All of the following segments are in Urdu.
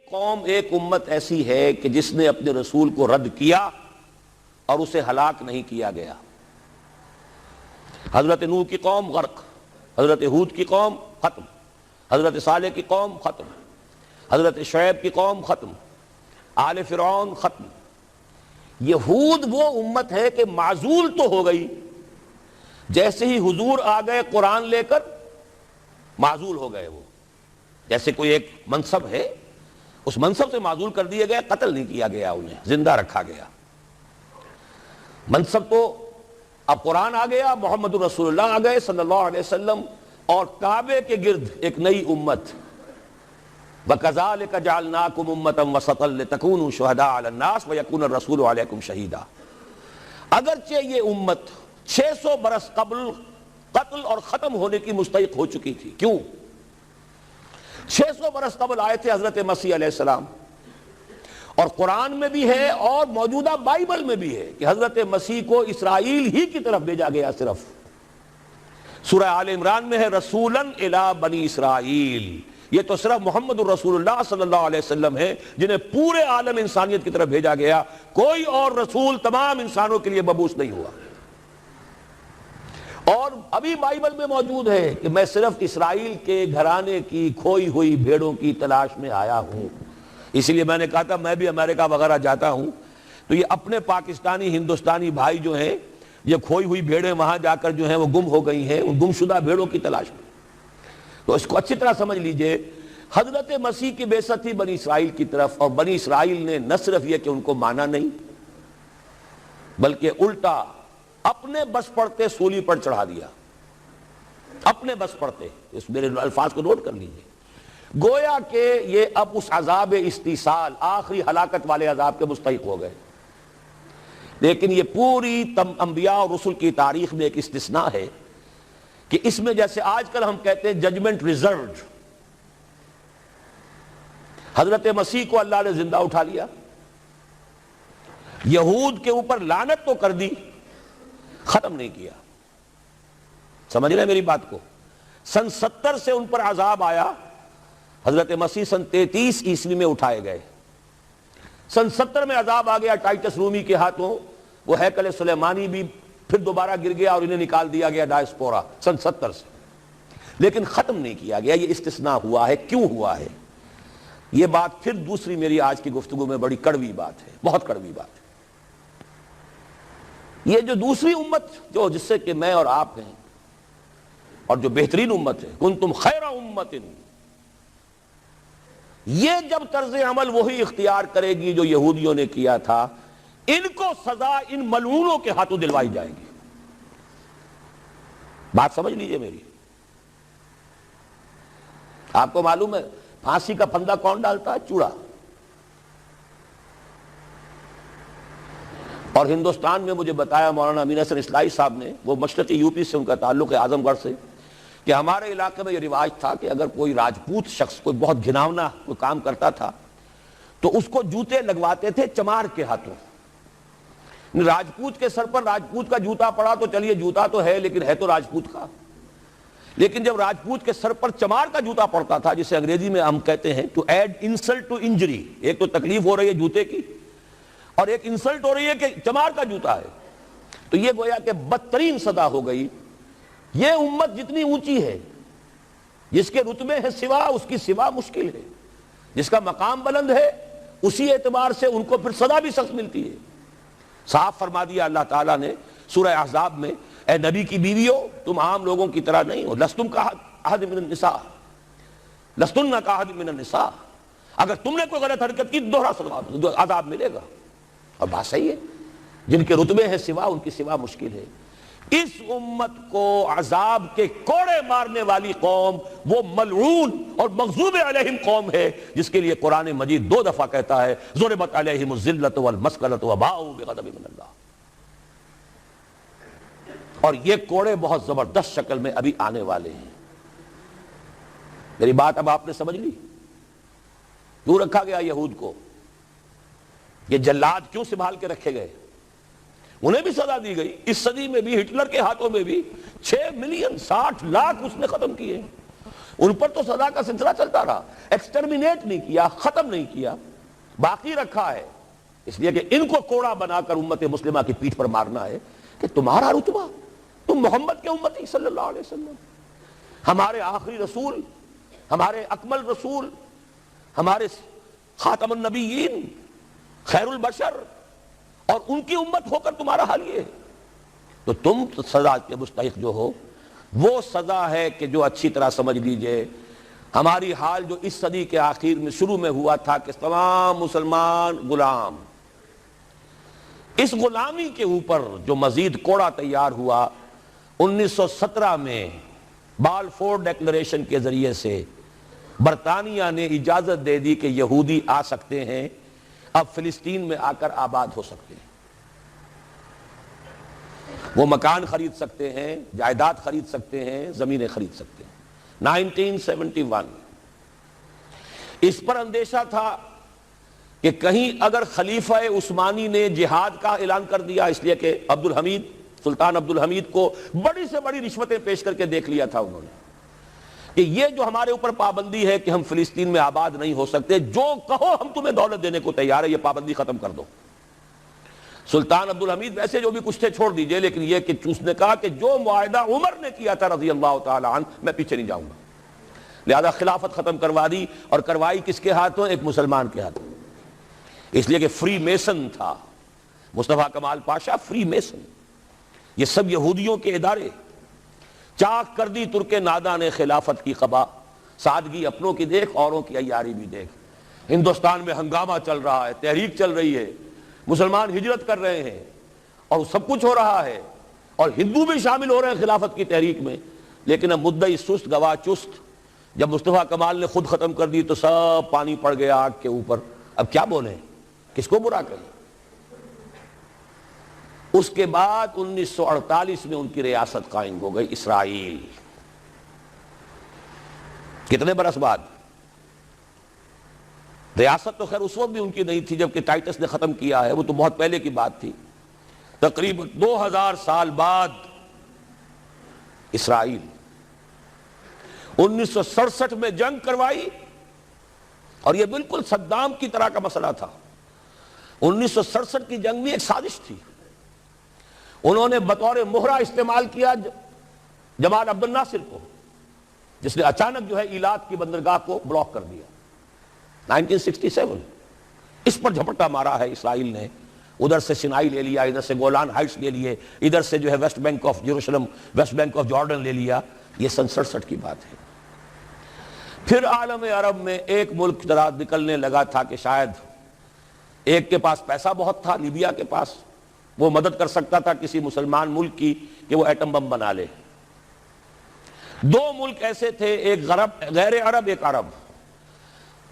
قوم ایک امت ایسی ہے کہ جس نے اپنے رسول کو رد کیا اور اسے ہلاک نہیں کیا گیا. حضرت نوح کی قوم غرق، حضرت ہود کی قوم ختم، حضرت صالح کی قوم ختم، حضرت شعیب کی قوم ختم، آل فرعون ختم. یہود وہ امت ہے کہ معزول تو ہو گئی، جیسے ہی حضور آ گئے قرآن لے کر معزول ہو گئے. وہ جیسے کوئی ایک منصب ہے، اس منصب سے معزول کر دیے گئے، قتل نہیں کیا گیا، انہیں زندہ رکھا گیا. منصب تو اب قرآن آ گیا، محمد رسول اللہ آ گئے صلی اللہ علیہ وسلم، اور کعبے کے گرد ایک نئی امت. وَكَذَلِكَ جَعَلْنَاكُمْ أُمَّةً وَسَطًا لِتَكُونُوا شُهَدَاءَ عَلَى النَّاسِ وَيَكُونَ الرَّسُولُ عَلَيْكُمْ شَهِيدًا. اگرچہ یہ امت 600 برس قبل قتل اور ختم ہونے کی مستحق ہو چکی تھی. کیوں؟ 600 برس قبل آئے تھے حضرت مسیح علیہ السلام، اور قرآن میں بھی ہے اور موجودہ بائبل میں بھی ہے کہ حضرت مسیح کو اسرائیل ہی کی طرف بھیجا گیا. صرف سورہ آل عمران میں ہے رسولاً الی بنی اسرائیل. یہ تو صرف محمد الرسول اللہ صلی اللہ علیہ وسلم ہے جنہیں پورے عالم انسانیت کی طرف بھیجا گیا. کوئی اور رسول تمام انسانوں کے لیے مبعوث نہیں ہوا. اور ابھی بائبل میں موجود ہے کہ میں صرف اسرائیل کے گھرانے کی کھوئی ہوئی بھیڑوں کی تلاش میں آیا ہوں. اسی لیے میں نے کہا تھا میں بھی امریکہ وغیرہ جاتا ہوں تو یہ اپنے پاکستانی ہندوستانی بھائی جو ہیں، یہ کھوئی ہوئی بھیڑیں وہاں جا کر جو ہیں وہ گم ہو گئی ہیں، ان گمشدہ بھیڑوں کی تلاش میں. تو اس کو اچھی طرح سمجھ لیجئے، حضرت مسیح کی بعثت تھی بنی اسرائیل کی طرف، اور بنی اسرائیل نے نہ صرف یہ کہ ان کو مانا نہیں، بلکہ الٹا اپنے بس پڑتے سولی پر چڑھا دیا. اپنے بس پڑتے، اس میرے الفاظ کو نوٹ کر لیجئے. گویا کہ یہ اب اس عذاب استیصال، آخری ہلاکت والے عذاب کے مستحق ہو گئے. لیکن یہ پوری انبیاء اور رسل کی تاریخ میں ایک استثناء ہے کہ اس میں جیسے آج کل ہم کہتے ہیں ججمنٹ ریزروڈ، حضرت مسیح کو اللہ نے زندہ اٹھا لیا، یہود کے اوپر لعنت تو کر دی، ختم نہیں کیا. سمجھ رہے ہیں میری بات کو؟ سن 70 سے ان پر عذاب آیا، حضرت مسیح سن 33 عیسوی میں اٹھائے گئے. سن 70 میں عذاب آ گیا ٹائٹس رومی کے ہاتھوں، وہ ہیکل سلیمانی بھی پھر دوبارہ گر گیا اور انہیں نکال دیا گیا ڈائسپورا سن 70 سے. لیکن ختم نہیں کیا گیا. یہ استثناء ہوا ہے. کیوں ہوا ہے؟ یہ بات پھر دوسری میری آج کی گفتگو میں بڑی کڑوی بات ہے، بہت کڑوی بات ہے. یہ جو دوسری امت جو جس سے کہ میں اور آپ ہیں، اور جو بہترین امت ہے، کنتم خیر امت، یہ جب طرز عمل وہی اختیار کرے گی جو یہودیوں نے کیا تھا، ان کو سزا ان ملعونوں کے ہاتھوں دلوائی جائے گی. بات سمجھ لیجئے میری. آپ کو معلوم ہے پھانسی کا پھندا کون ڈالتا ہے؟ چوڑا. اور ہندوستان میں مجھے بتایا مولانا امین حسن اصلاحی صاحب نے، وہ مشرقی یوپی سے ان کا تعلق ہے، اعظم گڑھ سے، کہ ہمارے علاقے میں یہ رواج تھا کہ اگر کوئی راجپوت شخص کوئی بہت گھناونا کوئی کام کرتا تھا تو اس کو جوتے لگواتے تھے چمار کے ہاتھوں. راجپوت کے سر پر راجپوت کا جوتا پڑا تو چلیے جوتا تو ہے لیکن ہے تو راجپوت کا. لیکن جب راجپوت کے سر پر چمار کا جوتا پڑتا تھا، جسے انگریزی میں ہم کہتے ہیں to add insult to injury, ایک تو تکلیف ہو رہی ہے جوتے کی اور ایک انسلٹ ہو رہی ہے کہ چمار کا جوتا ہے، تو یہ گویا کہ بدترین سزا ہو گئی. یہ امت جتنی اونچی ہے، جس کے رتبے ہے سوا، اس کی سوا مشکل ہے. جس کا مقام بلند ہے اسی اعتبار سے ان کو پھر سزا بھی سخت ملتی ہے. صاف فرما دیا اللہ تعالیٰ نے سورہ احزاب میں، اے نبی کی بیویو تم عام لوگوں کی طرح نہیں ہو، لستم کاحد من النساء، لستن کاحد من النساء، اگر تم نے کوئی غلط حرکت کی دوہرا سزا عذاب ملے گا. اور بات صحیح ہے، جن کے رتبے ہیں سوا ان کی سوا مشکل ہے. اس امت کو عذاب کے کوڑے مارنے والی قوم وہ ملعون اور مغضوب علیہم قوم ہے، جس کے لیے قرآن مجید 2 دفعہ کہتا ہے ضربت علیہم الذلۃ والمسکنۃ وباؤوا بغضب من اللہ. اور یہ کوڑے بہت زبردست شکل میں ابھی آنے والے ہیں. میری بات اب آپ نے سمجھ لی؟ کیوں رکھا گیا یہود کو؟ یہ جلاد کیوں سنبھال کے رکھے گئے؟ انہیں بھی سزا دی گئی. اس صدی میں بھی ہٹلر کے ہاتھوں میں بھی 6 ملین 60 لاکھ اس نے ختم کیے. ان پر تو سزا کا سلسلہ چلتا رہا، ایکسٹرمینیٹ نہیں کیا، ختم نہیں کیا، باقی رکھا ہے، اس لیے کہ ان کو کوڑا بنا کر امت مسلمہ کی پیٹھ پر مارنا ہے کہ تمہارا رتبہ، تم محمد کے امتی صلی اللہ علیہ وسلم، ہمارے آخری رسول، ہمارے اکمل رسول، ہمارے خاتم النبیین، خیر البشر، اور ان کی امت ہو کر تمہارا حال یہ ہے، تو تم سزا کے مستحق جو ہو، وہ سزا ہے کہ جو اچھی طرح سمجھ لیجئے ہماری حال جو اس صدی کے آخر میں شروع میں ہوا تھا کہ تمام مسلمان غلام، اس غلامی کے اوپر جو مزید کوڑا تیار ہوا 1917 میں بالفور ڈیکلریشن کے ذریعے سے برطانیہ نے اجازت دے دی کہ یہودی آ سکتے ہیں، اب فلسطین میں آ کر آباد ہو سکتے ہیں، وہ مکان خرید سکتے ہیں، جائیداد خرید سکتے ہیں، زمینیں خرید سکتے ہیں۔ 1971 اس پر اندیشہ تھا کہ کہیں اگر خلیفہ عثمانی نے جہاد کا اعلان کر دیا، اس لیے کہ سلطان عبد الحمید کو بڑی سے بڑی رشوتیں پیش کر کے دیکھ لیا تھا انہوں نے کہ یہ جو ہمارے اوپر پابندی ہے کہ ہم فلسطین میں آباد نہیں ہو سکتے، جو کہو ہم تمہیں دولت دینے کو تیار ہے، یہ پابندی ختم کر دو۔ سلطان عبد الحمید ویسے جو بھی کچھ تھے چھوڑ دیجئے، لیکن یہ کہ اس نے کہا کہ جو معاہدہ عمر نے کیا تھا رضی اللہ تعالی عنہ، میں پیچھے نہیں جاؤں گا، لہذا خلافت ختم کروا دی، اور کروائی کس کے ہاتھوں؟ ایک مسلمان کے ہاتھوں، اس لیے کہ فری میسن تھا مصطفیٰ کمال پاشا، فری میسن، یہ سب یہودیوں کے ادارے، چاک کر دی ترک ناداں نے خلافت کی قبا، سادگی اپنوں کی دیکھ، اوروں کی عیاری بھی دیکھ۔ ہندوستان میں ہنگامہ چل رہا ہے، تحریک چل رہی ہے، مسلمان ہجرت کر رہے ہیں، اور سب کچھ ہو رہا ہے، اور ہندو بھی شامل ہو رہے ہیں خلافت کی تحریک میں، لیکن اب مدعی سست گواہ چست، جب مصطفیٰ کمال نے خود ختم کر دی تو سب پانی پڑ گیا آگ کے اوپر، اب کیا بولیں، کس کو برا کہیں؟ اس کے بعد 1948 میں ان کی ریاست قائم ہو گئی اسرائیل۔ کتنے برس بعد؟ ریاست تو خیر اس وقت بھی ان کی نہیں تھی جبکہ ٹائٹس نے ختم کیا ہے، وہ تو بہت پہلے کی بات تھی، تقریباً 2000 سال بعد اسرائیل 1967 میں جنگ کروائی، اور یہ بالکل صدام کی طرح کا مسئلہ تھا۔ 1967 کی جنگ میں ایک سازش تھی، انہوں نے بطور مہرہ استعمال کیا جمال عبد الناصر کو، جس نے اچانک جو ہے ایلات کی بندرگاہ کو بلاک کر دیا 1967۔ اس پر جھپٹا مارا ہے اسرائیل نے، ادھر سے سینائی لے لیا، ادھر سے گولان ہائٹس لے لیے، ادھر سے جو ہے West Bank of Jerusalem, West Bank of Jordan لے لیا۔ یہ سن 67 کی بات ہے۔ پھر عالم عرب میں ایک ملک ذرا نکلنے لگا تھا کہ شاید ایک کے پاس پیسہ بہت تھا، لیبیا کے پاس، وہ مدد کر سکتا تھا کسی مسلمان ملک کی کہ وہ ایٹم بم بنا لے۔ دو ملک ایسے تھے، ایک غیر عرب، ایک عرب۔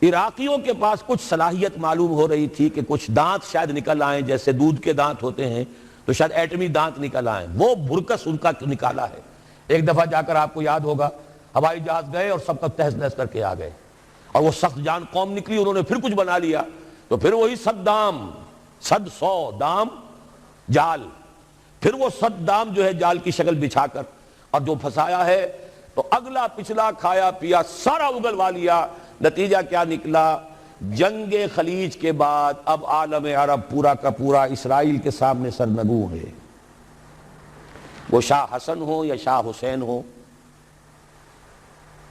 عراقیوں کے پاس کچھ صلاحیت معلوم ہو رہی تھی کہ کچھ دانت شاید نکل آئیں، جیسے دودھ کے دانت ہوتے ہیں تو شاید ایٹمی دانت نکل آئیں، وہ بھرکس ان کا نکالا ہے۔ ایک دفعہ جا کر آپ کو یاد ہوگا ہوائی جہاز گئے اور سب کا تہس نہس کر کے آ گئے، اور وہ سخت جان قوم نکلی، انہوں نے پھر کچھ بنا لیا، تو پھر وہی 100 دام جال، پھر وہ 100 دام جو ہے جال کی شکل بچھا کر، اور جو پھنسایا ہے تو اگلا پچھلا کھایا پیا سارا اگلوا لیا۔ نتیجہ کیا نکلا؟ جنگ خلیج کے بعد اب عالم عرب پورا کا پورا اسرائیل کے سامنے سرنگوں ہے، وہ شاہ حسن ہو یا شاہ حسین ہو،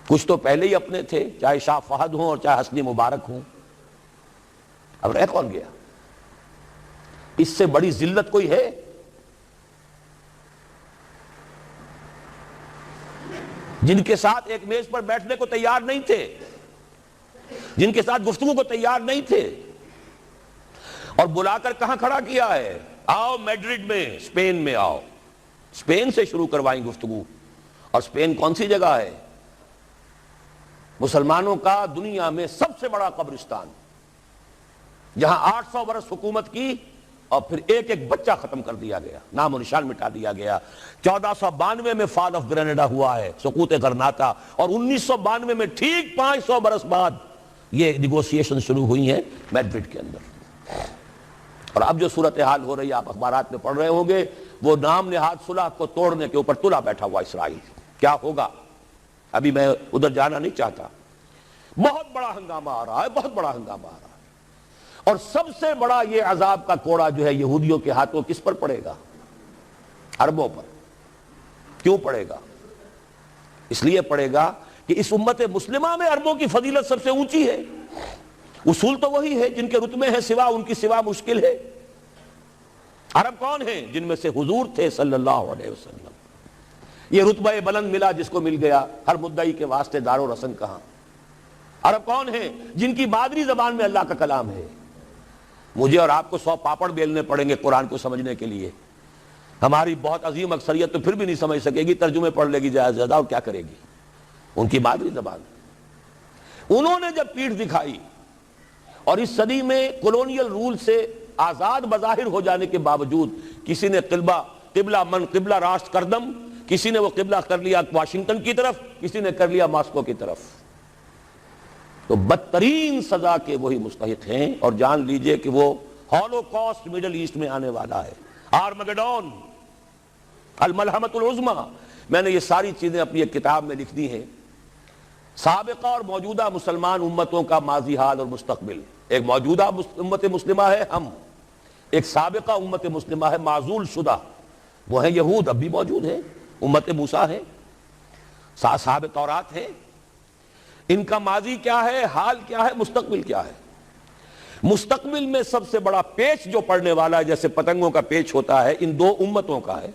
کچھ تو پہلے ہی اپنے تھے، چاہے شاہ فہد ہوں اور چاہے حسنی مبارک ہوں، اب رہ کون گیا؟ اس سے بڑی ذلت کوئی ہے؟ جن کے ساتھ ایک میز پر بیٹھنے کو تیار نہیں تھے، جن کے ساتھ گفتگو کو تیار نہیں تھے، اور بلا کر کہاں کھڑا کیا ہے؟ آؤ میڈرڈ میں، اسپین میں آؤ، اسپین سے شروع کروائیں گفتگو۔ اور اسپین کون سی جگہ ہے؟ مسلمانوں کا دنیا میں سب سے بڑا قبرستان، جہاں 800 برس حکومت کی اور پھر ایک ایک بچہ ختم کر دیا گیا، نام و نشان مٹا دیا گیا۔ 1492 میں فال آف گرینیڈا ہوا ہے، سقوط غرناطہ، اور 1992 میں ٹھیک 500 برس بعد یہ نیگوسیشن شروع ہوئی ہیں میڈرڈ کے اندر۔ اور اب جو صورتحال ہو رہی ہے، آپ اخبارات میں پڑھ رہے ہوں گے، وہ نام نہاد صلح کو توڑنے کے اوپر تلا بیٹھا ہوا اسرائیل۔ کیا ہوگا؟ ابھی میں ادھر جانا نہیں چاہتا. بہت بڑا ہنگامہ آ رہا ہے, بہت بڑا ہنگامہ آ رہا ہے. اور سب سے بڑا یہ عذاب کا کوڑا جو ہے یہودیوں کے ہاتھوں کس پر پڑے گا؟ عربوں پر. کیوں پڑے گا؟ اس لیے پڑے گا کہ اس امت مسلمہ میں عربوں کی فضیلت سب سے اونچی ہے. اصول تو وہی ہے جن کے رتبے ہیں سوا ان کی سوا مشکل ہے. عرب کون ہیں؟ جن میں سے حضور تھے صلی اللہ علیہ وسلم. یہ رتبہ بلند ملا جس کو مل گیا, ہر مدعی کے واسطے دار و رسن کہاں. عرب کون ہیں؟ جن کی مادری زبان میں اللہ کا کلام ہے. مجھے اور آپ کو 100 پاپڑ بیلنے پڑیں گے قرآن کو سمجھنے کے لیے. ہماری بہت عظیم اکثریت تو پھر بھی نہیں سمجھ سکے گی, ترجمے پڑھ لے گی زیادہ, اور کیا کرے گی؟ ان کی مادری زبان. انہوں نے جب پیٹھ دکھائی اور اس صدی میں کولونیل رول سے آزاد بظاہر ہو جانے کے باوجود کسی نے قبلہ راست کردم, کسی نے وہ قبلہ کر لیا واشنگٹن کی طرف, کسی نے کر لیا ماسکو کی طرف, تو بدترین سزا کے وہی مستحق ہیں. اور جان لیجئے کہ وہ ہولو کاسٹ مڈل ایسٹ میں آنے والا ہے, آرمگڈون, الملحمۃ العظمیٰ. میں نے یہ ساری چیزیں اپنی ایک کتاب میں لکھ دی ہیں. سابقہ اور موجودہ مسلمان امتوں کا ماضی حال اور مستقبل. ایک موجودہ امت مسلمہ ہے ہم, ایک سابقہ امت مسلمہ ہے معزول شدہ, وہ ہیں یہود, اب بھی موجود ہیں, امت موسیٰ ہے, صاحب تورات ہے. ان کا ماضی کیا ہے, حال کیا ہے, مستقبل کیا ہے؟ مستقبل میں سب سے بڑا پیچ جو پڑنے والا ہے, جیسے پتنگوں کا پیچ ہوتا ہے, ان دو امتوں کا ہے.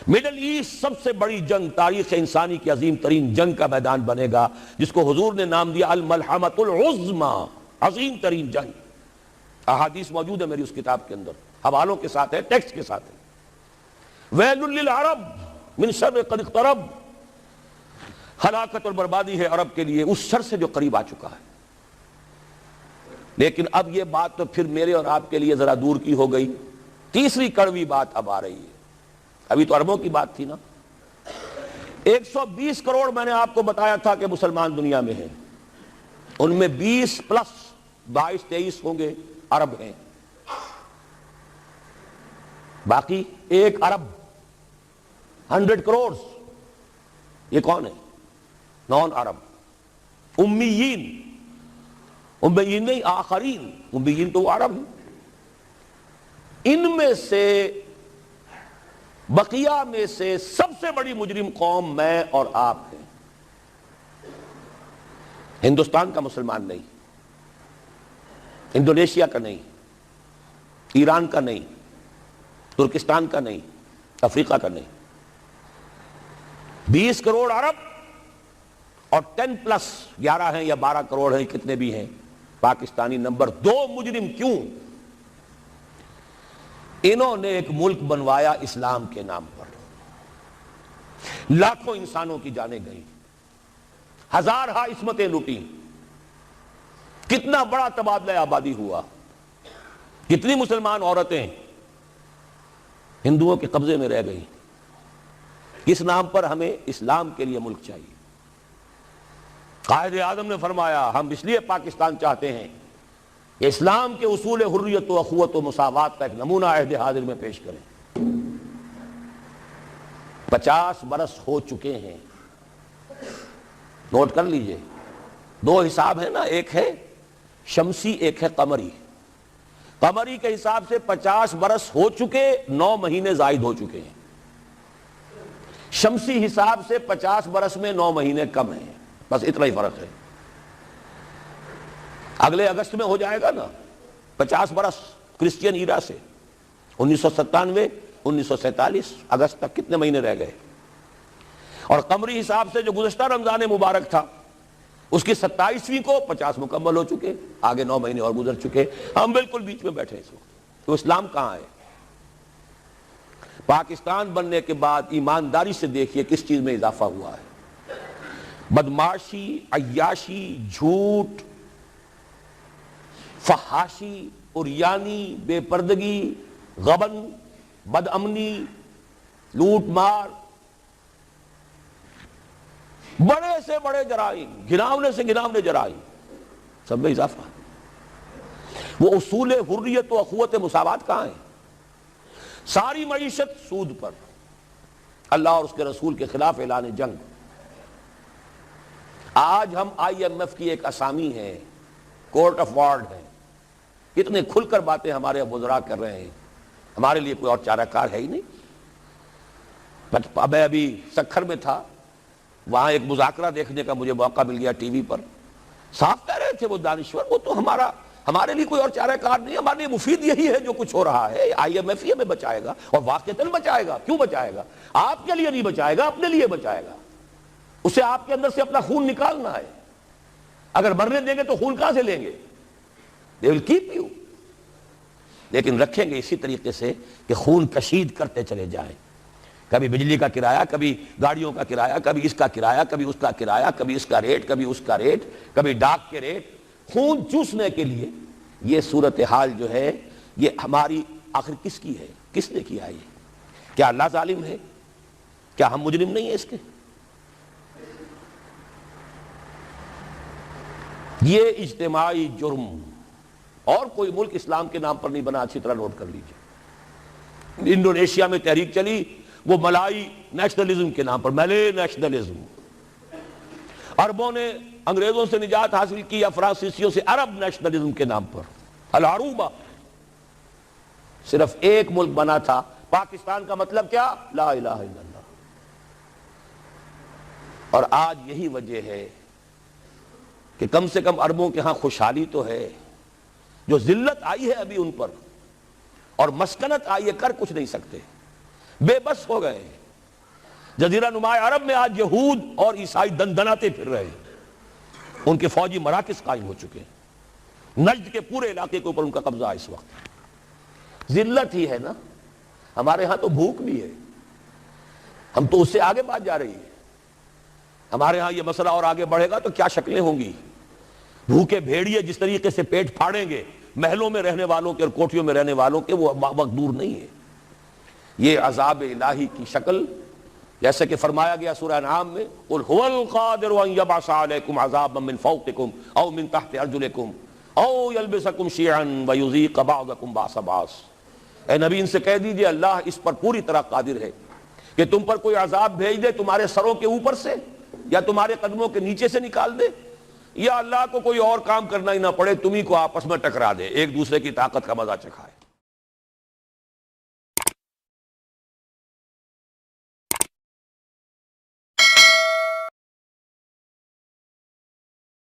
مڈل ایسٹ سب سے بڑی جنگ, تاریخ انسانی کی عظیم ترین جنگ کا میدان بنے گا, جس کو حضور نے نام دیا الملحمۃ العظمیٰ, عظیم ترین جنگ. احادیث موجود ہے میری اس کتاب کے اندر, حوالوں کے ساتھ ہے, ٹیکسٹ کے ساتھ ہے. ویل للعرب من شر قد اقترب, ہلاکت اور بربادی ہے عرب کے لیے اس شر سے جو قریب آ چکا ہے. لیکن اب یہ بات تو پھر میرے اور آپ کے لیے ذرا دور کی ہو گئی. تیسری کڑوی بات اب آ رہی ہے. ابھی تو عربوں کی بات تھی نا. 120 کروڑ میں نے آپ کو بتایا تھا کہ مسلمان دنیا میں ہیں, ان میں 20 پلس 22-23 ہوں گے عرب ہیں, باقی 1 ارب 100 کروڑ یہ کون ہے؟ نان عرب, امیین. امیین نہیں, آخرین. امیین تو عرب ہیں. ان میں سے بقیہ میں سے سب سے بڑی مجرم قوم میں اور آپ ہیں. ہندوستان کا مسلمان نہیں, انڈونیشیا کا نہیں, ایران کا نہیں, ترکستان کا نہیں, افریقہ کا نہیں. 20 کروڑ عرب اور 10 پلس 11 ہیں یا 12 کروڑ ہیں, کتنے بھی ہیں, پاکستانی نمبر 2 مجرم. کیوں؟ انہوں نے ایک ملک بنوایا اسلام کے نام پر, لاکھوں انسانوں کی جانیں گئیں, ہزارہا عصمتیں لوٹیں, کتنا بڑا تبادلہ آبادی ہوا, کتنی مسلمان عورتیں ہندوؤں کے قبضے میں رہ گئیں. کس نام پر؟ ہمیں اسلام کے لیے ملک چاہیے. قائد اعظم نے فرمایا ہم اس لیے پاکستان چاہتے ہیں کہ اسلام کے اصول حریت و اخوت و مساوات کا ایک نمونہ عہد حاضر میں پیش کریں. 50 برس ہو چکے ہیں. نوٹ کر لیجئے, 2 حساب ہیں نا, ایک ہے شمسی, ایک ہے قمری. قمری کے حساب سے 50 برس ہو چکے, 9 مہینے زائد ہو چکے ہیں. شمسی حساب سے 50 برس میں 9 مہینے کم ہیں, بس اتنا ہی فرق ہے. اگلے اگست میں ہو جائے گا نا 50 برس کرسچین ایرا سے, 1997 1947 اگست تک کتنے مہینے رہ گئے. اور قمری حساب سے جو گزشتہ رمضان مبارک تھا اس کی 27ویں کو 50 مکمل ہو چکے, آگے 9 مہینے اور گزر چکے. ہم بالکل بیچ میں بیٹھے اس وقت. تو اسلام کہاں ہے؟ پاکستان بننے کے بعد ایمانداری سے دیکھیے کس چیز میں اضافہ ہوا ہے. بدمعاشی, عیاشی, جھوٹ, فحاشی, عریانی, بے پردگی, غبن, بد امنی, لوٹ مار, بڑے سے بڑے جرائم, گھناونے سے گھناونے جرائم, سب میں اضافہ. وہ اصول حریت و اخوت مساوات کہاں ہیں؟ ساری معیشت سود پر, اللہ اور اس کے رسول کے خلاف اعلان جنگ, آج ہم IMF کی ایک اسامی ہے، کورٹ آف وارڈ ہے، کتنے کھل کر باتیں ہمارے وزراء کر رہے ہیں، ہمارے لیے کوئی اور چارہ کار ہے ہی نہیں۔ میں ابھی سکھر میں تھا، وہاں ایک مذاکرہ دیکھنے کا مجھے موقع مل گیا ٹی وی پر، صاف کہہ رہے تھے وہ دانشور، وہ تو ہمارے لیے کوئی اور چارہ کار نہیں، ہمارے لیے مفید یہی ہے جو کچھ ہو رہا ہے، IMF ہی ہمیں بچائے گا، اور واقعتاً بچائے گا۔ کیوں بچائے گا؟ آپ کے لیے نہیں بچائے گا، اپنے لیے بچائے گا۔ اسے آپ کے اندر سے اپنا خون نکالنا ہے، اگر مرنے دیں گے تو خون کہاں سے لیں گے؟ they will keep you، لیکن رکھیں گے اسی طریقے سے کہ خون کشید کرتے چلے جائیں، کبھی بجلی کا کرایہ، کبھی گاڑیوں کا کرایہ، کبھی اس کا کرایہ، کبھی اس کا کرایہ، کبھی اس کا ریٹ، کبھی اس کا ریٹ، کبھی ڈاک کے ریٹ، خون چوسنے کے لیے۔ یہ صورتحال جو ہے یہ ہماری آخر کس کی ہے؟ کس نے کیا یہ؟ کیا اللہ ظالم ہے؟ کیا ہم مجرم نہیں ہیں اس کے؟ یہ اجتماعی جرم، اور کوئی ملک اسلام کے نام پر نہیں بنا، اچھی طرح نوٹ کر لیجیے۔ انڈونیشیا میں تحریک چلی وہ ملائی نیشنلزم کے نام پر، ملے نیشنلزم، عربوں نے انگریزوں سے نجات حاصل کی، یا فرانسیسیوں سے، عرب نیشنلزم کے نام پر، العروبہ۔ صرف ایک ملک بنا تھا، پاکستان کا مطلب کیا؟ لا الہ الا اللہ۔ اور آج یہی وجہ ہے کہ کم سے کم عربوں کے ہاں خوشحالی تو ہے، جو ذلت آئی ہے ابھی ان پر اور مسکنت آئی ہے، کر کچھ نہیں سکتے، بے بس ہو گئے۔ جزیرہ نما عرب میں آج یہود اور عیسائی دندناتے پھر رہے ہیں، ان کے فوجی مراکز قائم ہو چکے ہیں، نجد کے پورے علاقے کے اوپر ان کا قبضہ ہے اس وقت۔ ذلت ہی ہے نا، ہمارے ہاں تو بھوک بھی ہے، ہم تو اس سے آگے بات جا رہی ہے۔ ہمارے ہاں یہ مسئلہ اور آگے بڑھے گا تو کیا شکلیں ہوں گی؟ بھوکے بھیڑیے جس طریقے سے پیٹ پھاڑیں گے محلوں میں رہنے والوں کے اور کوٹھیوں میں رہنے والوں کے، وہ وقت دور نہیں ہے۔ یہ عذاب الہی کی شکل، جیسے کہ فرمایا گیا سورہ انعام میں، قُلْ هُوَ الْقَادِرُ أَن يَبْعَثَ عَلَيْكُمْ عَذَابًا مِّن فَوْقِكُمْ أَوْ مِن تَحْتِ أَرْجُلِكُمْ أَوْ يَلْبِسَكُمْ شِيَعًا وَيُذِيقَ بَعْضَكُمْ بَأْسَ بَعْضٍ۔ اے نبی ان سے کہہ دیجئے اللہ اس پر پوری طرح قادر ہے کہ تم پر کوئی عذاب بھیج دے تمہارے سروں کے اوپر سے، یا تمہارے قدموں کے نیچے سے نکال دے، یا اللہ کو کوئی اور کام کرنا ہی نہ پڑے، تمہیں کو آپس میں ٹکرا دے، ایک دوسرے کی طاقت کا مزہ چکھائے۔